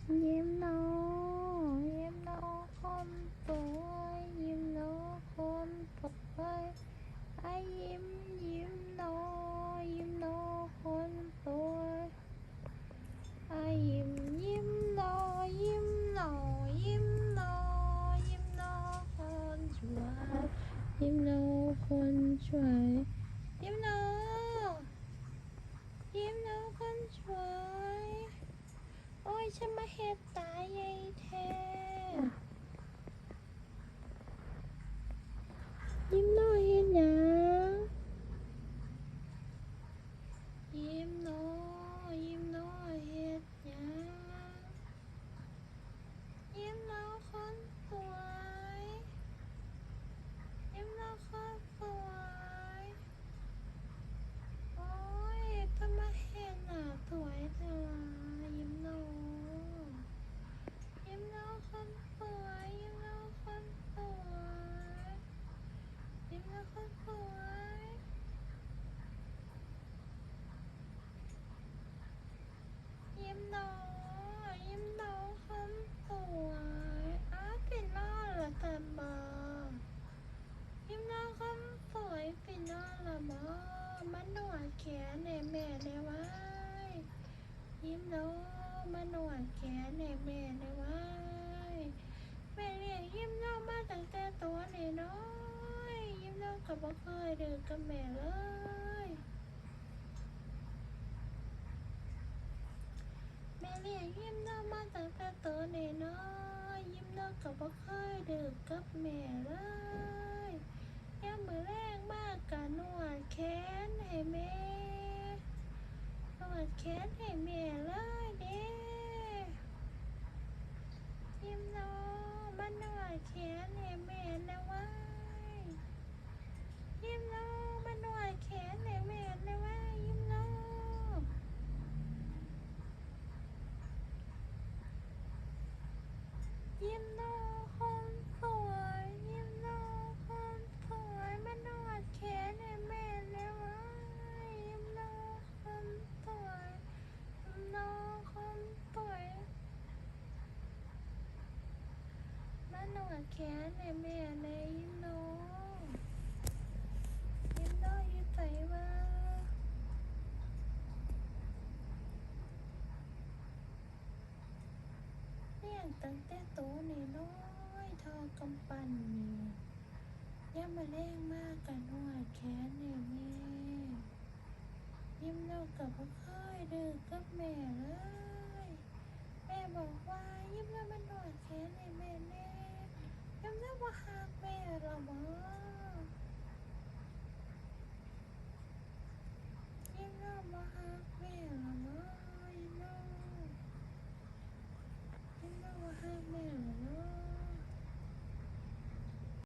ยิ้มน้องยิ้มน้องคนสวยยิ้มน้องคนสวยไอ้ยิ้มยิ้มน้องยิ้มน้องคนสวยไอ้ยิ้มยิ้มน้องยิ้มน้องยิ้มน้องยิ้มน้องคนสวยยิ้มน้องคนสวยยิ้มน้องยิ้มน้องคนสวยโอ้ยฉันมาเฮ็ดตายใหญ่แท้ยิ้มน้อยเฮ็ดหยังยิ้มน้อยยิ้มน้อยเฮ็ดหยังยิ้มน้อยคนสวยยิ้มน้อยคนสวยโอ้ยทำไมเฮ็ดหน้าสวยเธอวะยิ้มน้อยยิ้มน้อยคนสวยยิ้มน้อยคนสวยยิ้มน้อยคนสวยยิ้มน้อยยิ้มน้อยคนสวยอ้าวเป็นล่อเหรอแต่บ่ยิ้มน้อยคนสวยเป็นล่อเหรอบ่มันหนวดแขนแน่แม่แน่ไว้ยิ้มน้อยมันหนวดแขนแน่แม่แน่ไว้แม่เรียกยิ้มน้อยมาตั้งแต่ตัวน้อยยิ้มน้อยก็บ่เคยดื้อกับแม่เลยแม่เรียกยิ้มน้อยมาตั้งแต่ตัวน้อยยิ้มน้อยก็บ่เคยดื้อกับแม่เลยยามมื้อแลงมากก็นวดแขนให้แม่นวดแขนให้แม่เลยเด้ยิ้มน้อยมานวดแขนให้แม่นะไว้ยิ้มน้อยมานวดแขนให้แม่นะไว้ยิ้มน้อยยิ้มน้อยคนสวยยิ้มน้อยคนสวยมานวดแขนให้แม่นะไว้ยิ้มน้อยคนสวยยิ้มน้อยคนสวยมานวดแขนให้แม่นะยิ้มน้อยยิ้มน้อยอยู่ไสวะเลี้ยงตั้งแต่โตน้อยๆเทอกำปั้นนี่ยามมื้อแลงมากก็นวดแขนให้แม่ยิ้มน้อยก็บ่เคยดื้อกับแม่เลยแม่บอกว่ายิ้มน้อยมานวดแขนให้แม่แน่ยิ้มน้อยบ่ฮักแม่ล่ะบ่ยิ้มน้อยบ่ฮักแม่ล่ะบ่ยิ้มน้อยบ่ฮักแม่ล่ะ